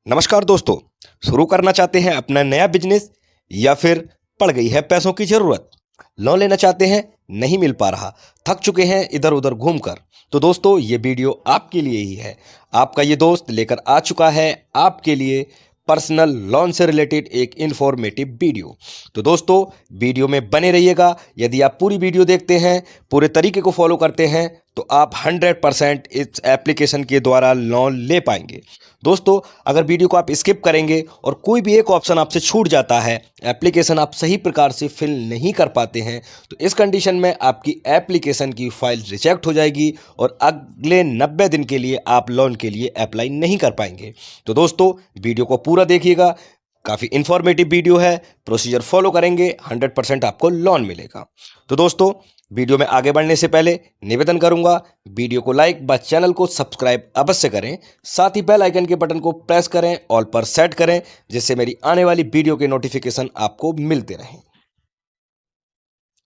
नमस्कार दोस्तों। शुरू करना चाहते हैं अपना नया बिजनेस या फिर पड़ गई है पैसों की जरूरत। लोन लेना चाहते हैं, नहीं मिल पा रहा, थक चुके हैं इधर उधर घूमकर। तो दोस्तों ये वीडियो आपके लिए ही है। आपका ये दोस्त लेकर आ चुका है आपके लिए पर्सनल लोन से रिलेटेड एक इंफॉर्मेटिव वीडियो। तो दोस्तों वीडियो में बने रहिएगा। यदि आप पूरी वीडियो देखते हैं, पूरे तरीके को फॉलो करते हैं, तो आप 100% इस एप्लीकेशन के द्वारा लोन ले पाएंगे। दोस्तों अगर वीडियो को आप स्किप करेंगे और कोई भी एक ऑप्शन आपसे छूट जाता है, एप्लीकेशन आप सही प्रकार से फिल नहीं कर पाते हैं, तो इस कंडीशन में आपकी एप्लीकेशन की फाइल रिजेक्ट हो जाएगी और अगले 90 दिन के लिए आप लोन के लिए अप्लाई नहीं कर पाएंगे। तो दोस्तों वीडियो को पूरा देखिएगा, काफ़ी इंफॉर्मेटिव वीडियो है। प्रोसीजर फॉलो करेंगे 100% आपको लोन मिलेगा। तो दोस्तों वीडियो में आगे बढ़ने से पहले निवेदन करूंगा, वीडियो को लाइक व चैनल को सब्सक्राइब अवश्य करें। साथ ही बेल आइकन के बटन को प्रेस करें, ऑल पर सेट करें, जिससे मेरी आने वाली वीडियो के नोटिफिकेशन आपको मिलते रहें।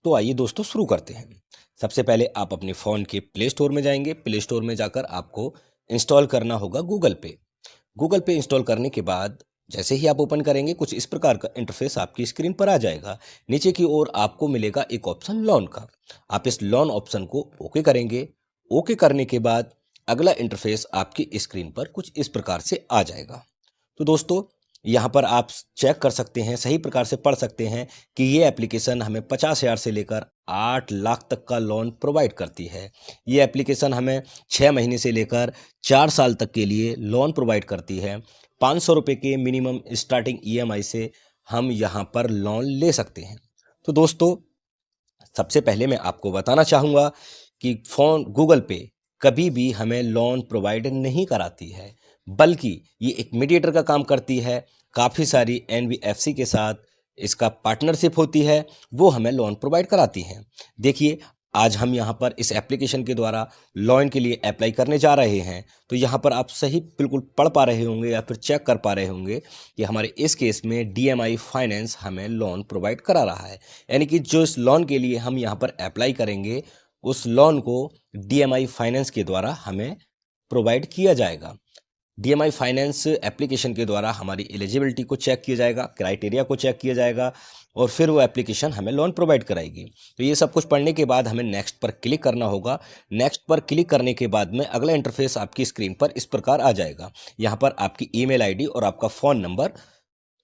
तो आइए दोस्तों शुरू करते हैं। सबसे पहले आप अपने फ़ोन के प्ले स्टोर में जाएंगे। प्ले स्टोर में जाकर आपको इंस्टॉल करना होगा गूगल पे। गूगल पे इंस्टॉल करने के बाद जैसे ही आप ओपन करेंगे, कुछ इस प्रकार का इंटरफेस आपकी स्क्रीन पर आ जाएगा। नीचे की ओर आपको मिलेगा एक ऑप्शन लोन का। आप इस लोन ऑप्शन को ओके करेंगे। ओके करने के बाद अगला इंटरफेस आपकी स्क्रीन पर कुछ इस प्रकार से आ जाएगा। तो दोस्तों यहाँ पर आप चेक कर सकते हैं, सही प्रकार से पढ़ सकते हैं कि ये एप्लीकेशन हमें 50,000 से लेकर 8 लाख तक का लोन प्रोवाइड करती है। ये एप्लीकेशन हमें 6 महीने से लेकर 4 साल तक के लिए लोन प्रोवाइड करती है। 500 रुपये के मिनिमम स्टार्टिंग ईएमआई से हम यहाँ पर लोन ले सकते हैं। तो दोस्तों सबसे पहले मैं आपको बताना चाहूँगा कि फ़ोन गूगल पे कभी भी हमें लोन प्रोवाइड नहीं कराती है, बल्कि ये एक मीडिएटर का काम करती है। काफ़ी सारी एनबीएफसी के साथ इसका पार्टनरशिप होती है, वो हमें लोन प्रोवाइड कराती हैं। देखिए आज हम यहाँ पर इस एप्लीकेशन के द्वारा लोन के लिए अप्लाई करने जा रहे हैं। तो यहाँ पर आप सही बिल्कुल पढ़ पा रहे होंगे या फिर चेक कर पा रहे होंगे कि हमारे इस केस में डीएमआई फाइनेंस हमें लोन प्रोवाइड करा रहा है। यानी कि जो इस लोन के लिए हम यहाँ पर अप्लाई करेंगे, उस लोन को डीएमआई फाइनेंस के द्वारा हमें प्रोवाइड किया जाएगा। डीएमआई फाइनेंस एप्लीकेशन के द्वारा हमारी एलिजिबिलिटी को चेक किया जाएगा, क्राइटेरिया को चेक किया जाएगा और फिर वो एप्लीकेशन हमें लोन प्रोवाइड कराएगी। तो ये सब कुछ पढ़ने के बाद हमें नेक्स्ट पर क्लिक करना होगा। नेक्स्ट पर क्लिक करने के बाद में अगला इंटरफेस आपकी स्क्रीन पर इस प्रकार आ जाएगा। यहाँ पर आपकी ईमेल आईडी और आपका फ़ोन नंबर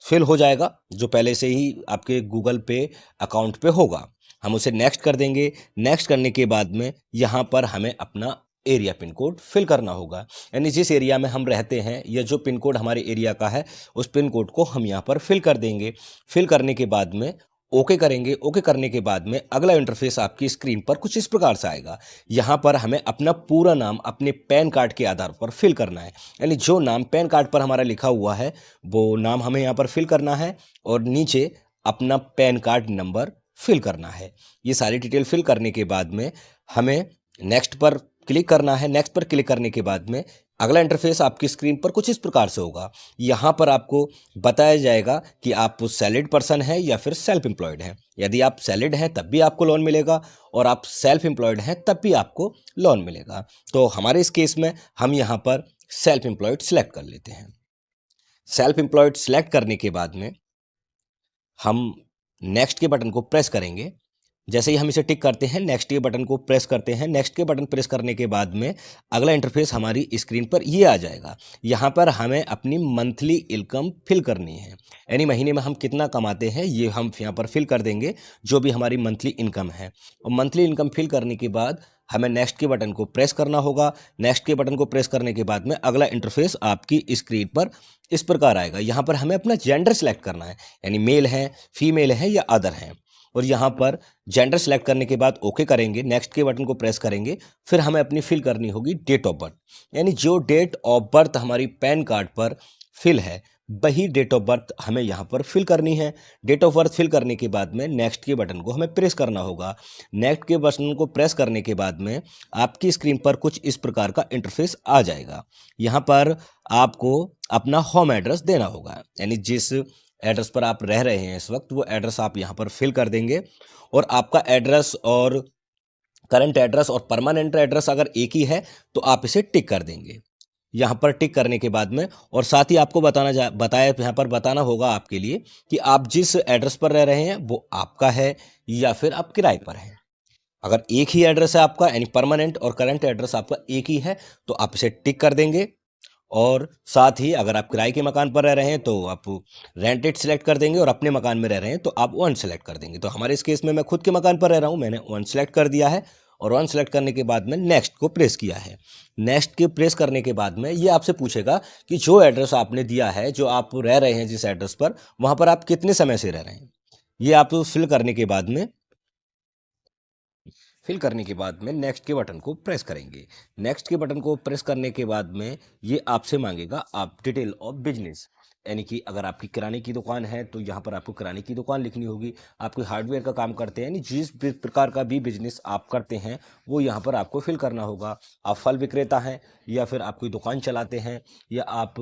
फिल हो जाएगा, जो पहले से ही आपके गूगल पे अकाउंट पे होगा। हम उसे नेक्स्ट कर देंगे। नेक्स्ट करने के बाद में यहाँ पर हमें अपना एरिया पिन कोड फिल करना होगा। यानी जिस एरिया में हम रहते हैं या जो पिन कोड हमारे एरिया का है, उस पिन कोड को हम यहाँ पर फिल कर देंगे। फिल करने के बाद में ओके करेंगे। ओके करने के बाद में अगला इंटरफेस आपकी स्क्रीन पर कुछ इस प्रकार से आएगा। यहाँ पर हमें अपना पूरा नाम अपने पैन कार्ड के आधार पर फिल करना है। यानी जो नाम पैन कार्ड पर हमारा लिखा हुआ है, वो नाम हमें यहाँ पर फिल करना है और नीचे अपना पैन कार्ड नंबर फिल करना है। ये सारी डिटेल फिल करने के बाद में हमें नेक्स्ट पर क्लिक करना है। नेक्स्ट पर क्लिक करने के बाद में अगला इंटरफेस आपकी स्क्रीन पर कुछ इस प्रकार से होगा। यहाँ पर आपको बताया जाएगा कि आप सैलरीड पर्सन हैं या फिर सेल्फ एम्प्लॉयड हैं। यदि आप सैलरीड हैं तब भी आपको लोन मिलेगा और आप सेल्फ एम्प्लॉयड हैं तब भी आपको लोन मिलेगा। तो हमारे इस केस में हम यहाँ पर सेल्फ एम्प्लॉयड सेलेक्ट कर लेते हैं। सेल्फ एम्प्लॉयड सेलेक्ट करने के बाद में हम नेक्स्ट के बटन को प्रेस करेंगे। जैसे ही हम इसे टिक करते हैं, नेक्स्ट के बटन को प्रेस करते हैं। नेक्स्ट के बटन प्रेस करने के बाद में अगला इंटरफेस हमारी स्क्रीन पर ये आ जाएगा। यहाँ पर हमें अपनी मंथली इनकम फिल करनी है। यानी महीने में हम कितना कमाते हैं ये हम यहाँ पर फिल कर देंगे, जो भी हमारी मंथली इनकम है। और मंथली इनकम फिल करने के बाद हमें नेक्स्ट के बटन को प्रेस करना होगा। नेक्स्ट के बटन को प्रेस करने के बाद में अगला इंटरफेस आपकी स्क्रीन पर इस प्रकार आएगा। यहाँ पर हमें अपना जेंडर सेलेक्ट करना है, यानी मेल है, फीमेल है या अदर हैं। और यहाँ पर जेंडर सेलेक्ट करने के बाद ओके करेंगे। नेक्स्ट के बटन को प्रेस करेंगे। फिर हमें अपनी फिल करनी होगी डेट ऑफ बर्थ, यानी जो डेट ऑफ बर्थ हमारी पैन कार्ड पर फिल है, वही डेट ऑफ बर्थ हमें यहाँ पर फिल करनी है। डेट ऑफ बर्थ फिल करने के बाद में नेक्स्ट के बटन को हमें प्रेस करना होगा। नेक्स्ट के बटन को प्रेस करने के बाद में आपकी स्क्रीन पर कुछ इस प्रकार का इंटरफेस आ जाएगा। यहाँ पर आपको अपना होम एड्रेस देना होगा, यानी जिस एड्रेस पर आप रह रहे हैं इस वक्त, वो एड्रेस आप यहाँ पर फिल कर देंगे। और आपका एड्रेस और करंट एड्रेस और परमानेंट एड्रेस अगर एक ही है तो आप इसे टिक कर देंगे। यहाँ पर टिक करने के बाद में, और साथ ही आपको बताया यहाँ पर बताना होगा आपके लिए कि आप जिस एड्रेस पर रह रहे हैं वो आपका है या फिर आप किराए पर हैं। अगर एक ही एड्रेस है आपका, यानी परमानेंट और करंट एड्रेस आपका एक ही है, तो आप इसे टिक कर देंगे। और साथ ही अगर आप किराए के मकान पर रह रहे हैं तो आप रेंटेड सेलेक्ट कर देंगे, और अपने मकान में रह रहे हैं तो आप वन सेलेक्ट कर देंगे। तो हमारे इस केस में मैं खुद के मकान पर रह रहा हूं, मैंने वन सेलेक्ट कर दिया है, और वन सेलेक्ट करने के बाद में नेक्स्ट को प्रेस किया है। नेक्स्ट के प्रेस करने के बाद में ये आपसे पूछेगा कि जो एड्रेस आपने दिया है, जो आप रह रहे हैं जिस एड्रेस पर, वहां पर आप कितने समय से रह रहे हैं। ये आप फिल करने के बाद में नेक्स्ट के बटन को प्रेस करेंगे। नेक्स्ट के बटन को प्रेस करने के बाद में ये आपसे मांगेगा आप डिटेल ऑफ बिजनेस, यानी कि अगर आपकी किराने की दुकान है तो यहाँ पर आपको किराने की दुकान लिखनी होगी। आप कोई हार्डवेयर का काम करते हैं, यानी जिस भी प्रकार का भी बिजनेस आप करते हैं वो यहाँ पर आपको फिल करना होगा। आप फल विक्रेता हैं, या फिर आप कोई दुकान चलाते हैं, या आप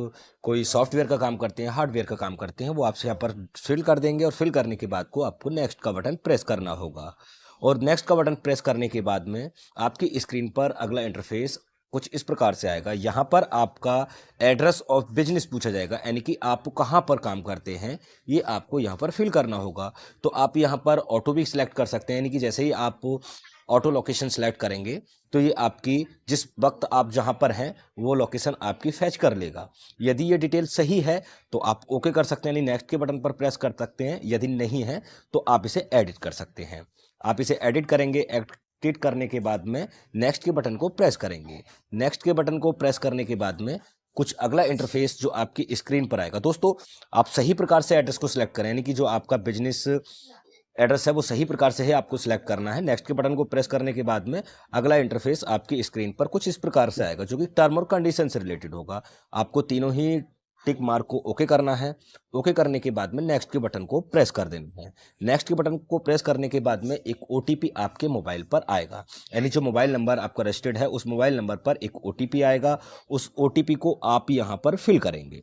कोई सॉफ्टवेयर का काम करते हैं, हार्डवेयर का काम करते हैं, वो आपसे यहाँ पर फिल कर देंगे। और फिल करने के बाद को आपको नेक्स्ट का बटन प्रेस करना होगा। और नेक्स्ट का बटन प्रेस करने के बाद में आपकी स्क्रीन पर अगला इंटरफेस कुछ इस प्रकार से आएगा। यहाँ पर आपका एड्रेस ऑफ बिजनेस पूछा जाएगा, यानी कि आप कहाँ पर काम करते हैं, ये आपको यहाँ पर फिल करना होगा। तो आप यहाँ पर ऑटो भी सिलेक्ट कर सकते हैं, यानी कि जैसे ही आप ऑटो लोकेशन सेलेक्ट करेंगे तो ये आपकी जिस वक्त आप जहाँ पर हैं वो लोकेशन आपकी फैच कर लेगा। यदि ये डिटेल सही है तो आप ओके कर सकते हैं, यानी नेक्स्ट के बटन पर प्रेस कर सकते हैं। यदि नहीं है तो आप इसे एडिट कर सकते हैं। आप इसे एडिट करेंगे, एडिट करने के बाद में नेक्स्ट के बटन को प्रेस करेंगे। नेक्स्ट के बटन को प्रेस करने के बाद में कुछ अगला इंटरफेस जो आपकी स्क्रीन पर आएगा। दोस्तों, आप सही प्रकार से एड्रेस को सिलेक्ट करें, यानी कि जो आपका बिजनेस एड्रेस है वो सही प्रकार से है आपको सिलेक्ट करना है। नेक्स्ट के बटन को प्रेस करने के बाद में अगला इंटरफेस आपकी स्क्रीन पर कुछ इस प्रकार से आएगा, जो कि टर्म और कंडीशन से रिलेटेड होगा। आपको तीनों ही टिक मार्क को ओके करना है। ओके करने के बाद में नेक्स्ट के बटन को प्रेस कर देना है। नेक्स्ट के बटन को प्रेस करने के बाद में एक ओटीपी आपके मोबाइल पर आएगा, यानी जो मोबाइल नंबर आपका रजिस्टर्ड है उस मोबाइल नंबर पर एक ओटीपी आएगा। उस ओटीपी को आप यहाँ पर फिल करेंगे।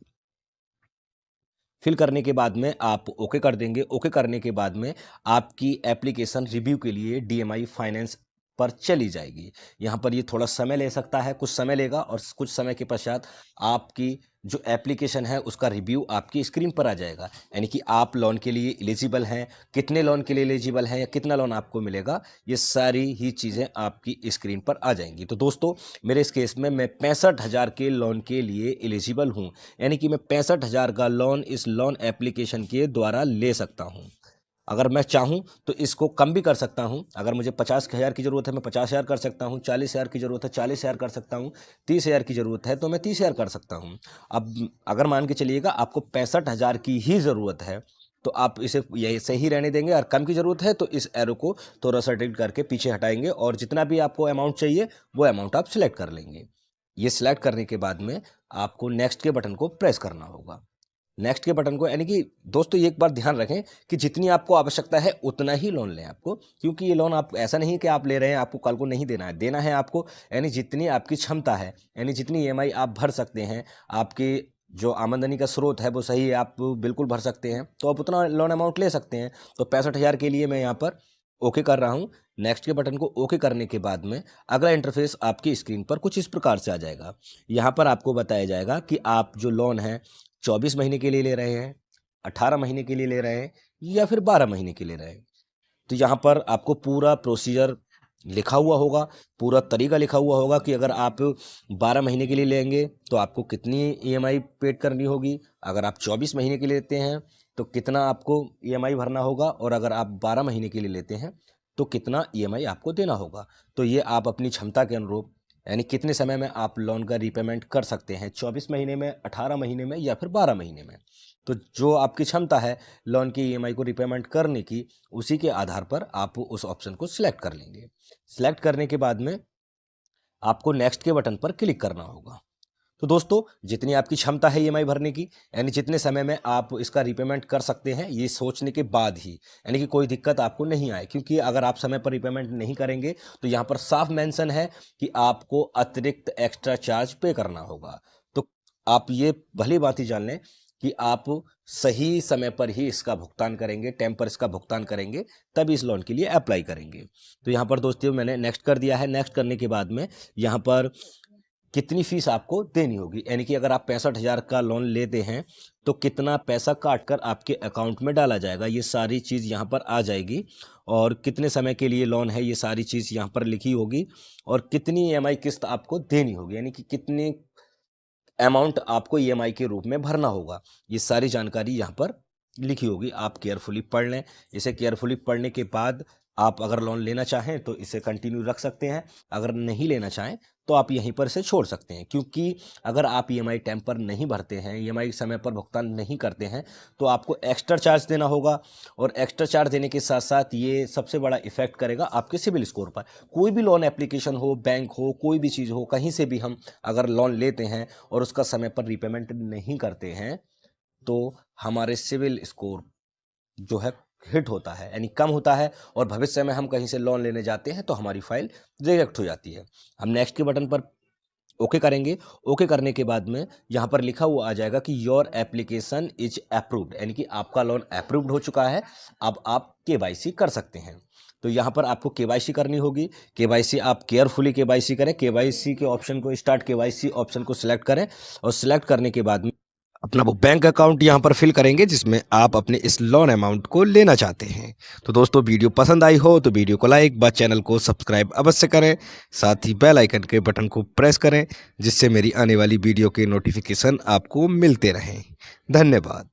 फिल करने के बाद में आप ओके कर देंगे। ओके करने के बाद में आपकी एप्लीकेशन रिव्यू के लिए डीएमआई फाइनेंस पर चली जाएगी। यहाँ पर ये थोड़ा समय ले सकता है, कुछ समय लेगा, और कुछ समय के पश्चात आपकी जो एप्लीकेशन है उसका रिव्यू आपकी स्क्रीन पर आ जाएगा, यानी कि आप लोन के लिए एलिजिबल हैं, कितने लोन के लिए एलिजिबल हैं, या कितना लोन आपको मिलेगा, ये सारी ही चीज़ें आपकी स्क्रीन पर आ जाएंगी। तो दोस्तों, मेरे इस केस में मैं 65,000 के लोन के लिए एलिजिबल हूँ, यानी कि मैं 65,000 का लोन इस लोन एप्लीकेशन के द्वारा ले सकता हूँ। अगर मैं चाहूँ तो इसको कम भी कर सकता हूँ। अगर मुझे 50,000 की ज़रूरत है मैं 50,000 कर सकता हूँ, 40,000 की ज़रूरत है 40,000 कर सकता हूँ, 30,000 की ज़रूरत है तो मैं 30,000 कर सकता हूँ। अब अगर मान के चलिएगा आपको 65,000 की ही ज़रूरत है तो आप इसे यही सही रहने देंगे, और कम की ज़रूरत है तो इस एरो को थोड़ा सा टिल्ट करके पीछे हटाएंगे, और जितना भी आपको अमाउंट चाहिए वो अमाउंट आप सिलेक्ट कर लेंगे। ये सिलेक्ट करने के बाद में आपको नेक्स्ट के बटन को प्रेस करना होगा। नेक्स्ट के बटन को, यानी कि दोस्तों ये एक बार ध्यान रखें कि जितनी आपको आवश्यकता है उतना ही लोन लें आपको, क्योंकि ये लोन आप ऐसा नहीं कि आप ले रहे हैं आपको कल को नहीं देना है, देना है आपको, यानी जितनी आपकी क्षमता है, यानी जितनी ईएमआई आप भर सकते हैं, आपके जो आमदनी का स्रोत है वो सही है, आप बिल्कुल भर सकते हैं, तो आप उतना लोन अमाउंट ले सकते हैं। तो 65,000 के लिए मैं यहाँ पर ओके कर रहा हूँ। नेक्स्ट के बटन को ओके करने के बाद में अगला इंटरफेस आपकी स्क्रीन पर कुछ इस प्रकार से आ जाएगा। यहाँ पर आपको बताया जाएगा कि आप जो लोन है 24 महीने के लिए ले रहे हैं, 18 महीने के लिए ले रहे हैं, या फिर 12 महीने के लिए ले रहे हैं। तो यहाँ पर आपको पूरा प्रोसीजर लिखा हुआ होगा, पूरा तरीका लिखा हुआ होगा कि अगर आप 12 महीने के लिए लेंगे तो आपको कितनी ईएमआई पेड करनी होगी, अगर आप 24 महीने के लिए लेते हैं तो कितना आपको ईएमआई भरना होगा, और अगर आप 12 महीने के लिए लेते हैं तो कितना ईएमआई आपको देना होगा। तो ये आप अपनी क्षमता के अनुरूप, यानी कितने समय में आप लोन का रीपेमेंट कर सकते हैं, 24 महीने में, 18 महीने में, या फिर 12 महीने में। तो जो आपकी क्षमता है लोन की ईएमआई को रीपेमेंट करने की, उसी के आधार पर आप उस ऑप्शन को सिलेक्ट कर लेंगे। सिलेक्ट करने के बाद में आपको नेक्स्ट के बटन पर क्लिक करना होगा। तो दोस्तों, जितनी आपकी क्षमता है ईएमआई भरने की, यानी जितने समय में आप इसका रीपेमेंट कर सकते हैं, ये सोचने के बाद ही, यानी कि कोई दिक्कत आपको नहीं आए, क्योंकि अगर आप समय पर रीपेमेंट नहीं करेंगे तो यहाँ पर साफ मेंशन है कि आपको अतिरिक्त एक्स्ट्रा चार्ज पे करना होगा। तो आप ये भली बात ही जान लें कि आप सही समय पर ही इसका भुगतान करेंगे, टाइम पर इसका भुगतान करेंगे, तभी इस लोन के लिए अप्लाई करेंगे। तो यहाँ पर दोस्तों मैंने नेक्स्ट कर दिया है। नेक्स्ट करने के बाद में यहाँ पर कितनी फीस आपको देनी होगी, यानी कि अगर आप 65,000 का लोन लेते हैं तो कितना पैसा काट कर आपके अकाउंट में डाला जाएगा, ये सारी चीज़ यहाँ पर आ जाएगी। और कितने समय के लिए लोन है, ये सारी चीज़ यहाँ पर लिखी होगी। और कितनी ईएमआई किस्त आपको देनी होगी, यानी कि कितनी अमाउंट आपको ईएमआई के रूप में भरना होगा, ये सारी जानकारी यहाँ पर लिखी होगी। आप केयरफुली पढ़ लें। इसे केयरफुली पढ़ने के बाद आप अगर लोन लेना चाहें तो इसे कंटिन्यू रख सकते हैं, अगर नहीं लेना चाहें तो आप यहीं पर इसे छोड़ सकते हैं। क्योंकि अगर आप ईएमआई टाइम पर नहीं भरते हैं, ईएमआई समय पर भुगतान नहीं करते हैं, तो आपको एक्स्ट्रा चार्ज देना होगा। और एक्स्ट्रा चार्ज देने के साथ साथ ये सबसे बड़ा इफेक्ट करेगा आपके सिबिल स्कोर पर। कोई भी लोन एप्लीकेशन हो, बैंक हो, कोई भी चीज़ हो, कहीं से भी हम अगर लोन लेते हैं और उसका समय पर रीपेमेंट नहीं करते हैं तो हमारे सिबिल स्कोर जो है हिट होता है, यानी कम होता है। और भविष्य में हम कहीं से लोन लेने जाते हैं तो हमारी फाइल रिजेक्ट हो जाती है। हम नेक्स्ट के बटन पर ओके करेंगे। ओके करने के बाद में यहाँ पर लिखा हुआ आ जाएगा कि योर एप्लीकेशन इज अप्रूव्ड, यानी कि आपका लोन अप्रूव्ड हो चुका है, अब आप केवाईसी कर सकते हैं। तो यहाँ पर आपको केवाईसी करनी होगी। केवाईसी आप केयरफुली केवाईसी करें। केवाईसी के ऑप्शन को, स्टार्ट केवाईसी ऑप्शन को सिलेक्ट करें और सिलेक्ट करने के बाद में अपना वो बैंक अकाउंट यहाँ पर फिल करेंगे जिसमें आप अपने इस लोन अमाउंट को लेना चाहते हैं। तो दोस्तों, वीडियो पसंद आई हो तो वीडियो को लाइक व चैनल को सब्सक्राइब अवश्य करें। साथ ही बेल आइकन के बटन को प्रेस करें जिससे मेरी आने वाली वीडियो के नोटिफिकेशन आपको मिलते रहें। धन्यवाद।